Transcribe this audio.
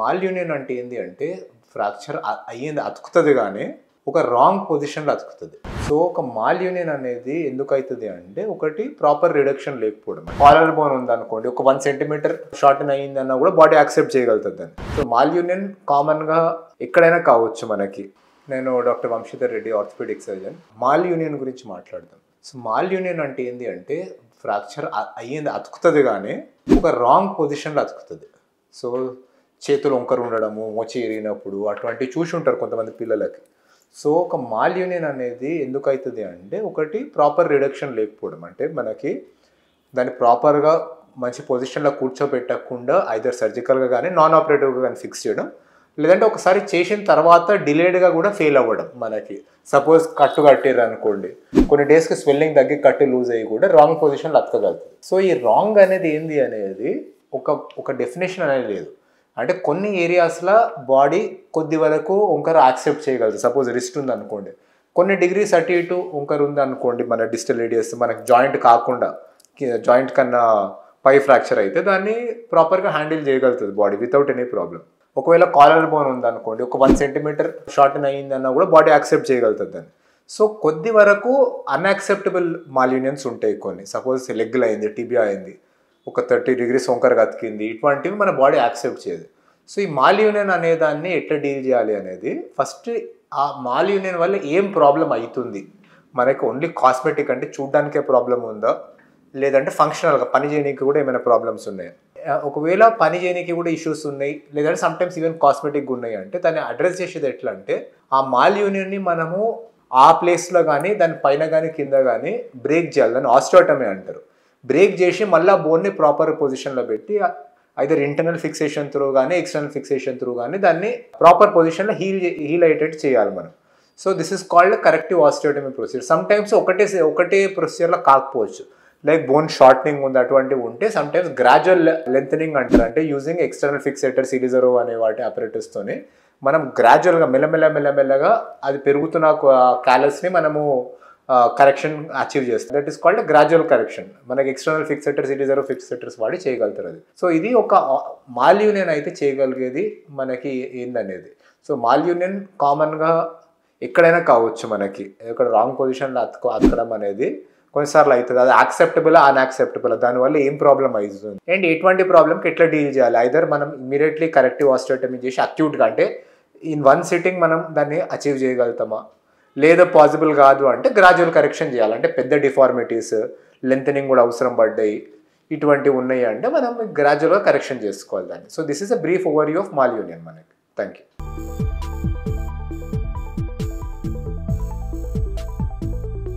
Mall union అంటే ఏంది అంటే ఫ్రాక్చర్ అయ్యింది అతుకుతుంది కానీ ఒక రాంగ్ పొజిషన్లో అతుకుతుంది. సో ఒక మాల్ యూనియన్ అనేది ఎందుకు అవుతుంది అంటే ఒకటి ప్రాపర్ రిడక్షన్ లేకపోవడం. కాలర్ బోన్ ఉందనుకోండి, ఒక 1 సెంటీమీటర్ షార్టన్ అయ్యింది అన్నా కూడా బాడీ యాక్సెప్ట్ చేయగలుగుతుంది దాన్ని. సో మాల్ యూనియన్ కామన్గా ఎక్కడైనా కావచ్చు మనకి. నేను doctor Vamshidhar Reddy, orthopaedic surgeon. Malunion గురించి మాట్లాడతాం. సో మాల్ యూనియన్ అంటే ఏంది అంటే ఫ్రాక్చర్ అయ్యింది అతుకుతుంది కానీ ఒక రాంగ్ పొజిషన్లో అతుకుతుంది. సో చేతులు వంకర ఉండడము, మొచ్చి ఎరిగినప్పుడు అటువంటివి చూసి ఉంటారు కొంతమంది పిల్లలకి. సో ఒక మాల్ యూనియన్ అనేది ఎందుకు అవుతుంది అంటే ఒకటి ప్రాపర్ రిడక్షన్ లేకపోవడం. అంటే మనకి దాన్ని ప్రాపర్గా మంచి పొజిషన్లో కూర్చోబెట్టకుండా ఐదర్ సర్జికల్గా కానీ నాన్ ఆపరేటివ్గా కానీ ఫిక్స్ చేయడం, లేదంటే ఒకసారి చేసిన తర్వాత డిలేడ్గా కూడా ఫెయిల్ అవ్వడం. మనకి సపోజ్ కట్టు కట్టారు అనుకోండి, కొన్ని డేస్కి స్వెల్లింగ్ తగ్గి కట్టు లూజ్ అయ్యి కూడా రాంగ్ పొజిషన్లో అతకగలుగుతుంది. సో ఈ రాంగ్ అనేది ఏంది అనేది ఒక డెఫినేషన్ అనేది లేదు. అంటే కొన్ని ఏరియాస్లో బాడీ కొద్ది వరకు వంకర యాక్సెప్ట్ చేయగలదు. సపోజ్ రిస్ట్ ఉంది అనుకోండి, కొన్ని డిగ్రీస్ అటు ఇటు వంకర ఉంది అనుకోండి, మన డిస్టల్ రేడియస్ మనకి జాయింట్ కాకుండా జాయింట్ కన్నా పై ఫ్రాక్చర్ అయితే దాన్ని ప్రాపర్గా హ్యాండిల్ చేయగలుగుతుంది బాడీ వితౌట్ ఎనీ ప్రాబ్లం. ఒకవేళ కాలర్ బోన్ ఉందనుకోండి, ఒక 1 సెంటీమీటర్ షార్టన్ అయ్యిందన్నా కూడా బాడీ యాక్సెప్ట్ చేయగలుగుతుంది దాన్ని. సో కొద్ది వరకు అన్యాక్సెప్టబుల్ మాల్ యూనియన్స్ ఉంటాయి కొన్ని. సపోజ్ లెగ్లో అయింది, టిబియా అయింది, ఒక 30 డిగ్రీస్ వంకరగా అతికింది, ఇటువంటివి మన బాడీ యాక్సెప్ట్ చేయదు. సో ఈ మాల్ యూనియన్ అనే దాన్ని ఎట్లా డీల్ చేయాలి అనేది ఫస్ట్ ఆ మాల్ యూనియన్ వల్ల ఏం ప్రాబ్లం అవుతుంది, మనకి ఓన్లీ కాస్మెటిక్ అంటే చూడ్డానికే ప్రాబ్లం ఉందా, లేదంటే ఫంక్షనల్గా పని చేయడానికి కూడా ఏమైనా ప్రాబ్లమ్స్ ఉన్నాయి. ఒకవేళ పని చేయడానికి కూడా ఇష్యూస్ ఉన్నాయి, లేదంటే సమ్టైమ్స్ ఈవెన్ కాస్మెటిక్గా ఉన్నాయి అంటే దాన్ని అడ్రస్ చేసేది ఎట్లా అంటే ఆ మాల్ యూనియన్ని మనము ఆ ప్లేస్లో కానీ దాని పైన కానీ కింద కానీ బ్రేక్ చేయాలి. దాన్ని ఆస్టియోటమీ అంటారు. బ్రేక్ చేసి మళ్ళీ బోన్ని ప్రాపర్ పొజిషన్లో పెట్టి ఐదర్ ఇంటర్నల్ ఫిక్సేషన్ త్రూ కానీ ఎక్స్టర్నల్ ఫిక్సేషన్ త్రూ కానీ దాన్ని ప్రాపర్ పొజిషన్లో హీల్ అయ్యేటట్టు చేయాలి మనం. So this is called corrective osteotomy procedure. Sometimes ఒకటే ప్రొసీజర్లో కాకపోవచ్చు, లైక్ బోన్ షార్టనింగ్ ఉంది అటువంటివి ఉంటే సమ్టైమ్స్ గ్రాడ్యువల్ లెంథనింగ్ అంటారు. అంటే యూజింగ్ ఎక్స్టర్నల్ ఫిక్సేటర్ సిలిజరో అనే వాటి ఆపరేటర్స్తోనే మనం గ్రాడ్యువల్గా మెల్లమెల్లగా అది పెరుగుతున్న క్యాలస్ని మనము కరెక్షన్ అచీవ్ చేస్తాం. That is called gradual correction. మనకి ఎక్స్టర్నల్ ఫిక్సేటర్స్, సిలిజరో ఫిక్సేటర్స్ వాడి చేయగలుగుతారు అది. సో ఇది ఒక మాల్ యూనియన్ అయితే చేయగలిగేది మనకి ఏందనేది. సో మాల్ యూనియన్ కామన్గా ఎక్కడైనా కావచ్చు మనకి. ఇక్కడ రాంగ్ పొజిషన్లో అతకడం అనేది కొన్నిసార్లు అవుతుంది. అది యాక్సెప్టబుల్ అన్యాక్సెప్టబుల్, దానివల్ల ఏం ప్రాబ్లం అవుతుంది అండ్ ఎటువంటి ప్రాబ్లంకి ఎట్లా డీల్ చేయాలి. ఐదర్ మనం ఇమీడియట్లీ కరెక్టివ్ ఆస్టియోటమీ చేసి అక్యూట్గా అంటే ఇన్ 1 సిట్టింగ్ మనం దాన్ని అచీవ్ చేయగలుగుతామా, లేదా పాసిబుల్ కాదు అంటే గ్రాడ్యువల్ కరెక్షన్ చేయాలి. అంటే పెద్ద డిఫార్మిటీస్, లెంథనింగ్ కూడా అవసరం పడ్డాయి, ఇటువంటివి ఉన్నాయి అంటే మనం గ్రాడ్యువల్గా కరెక్షన్ చేసుకోవాలి దాన్ని. So this is a brief overview of malunion మనకి. Thank you.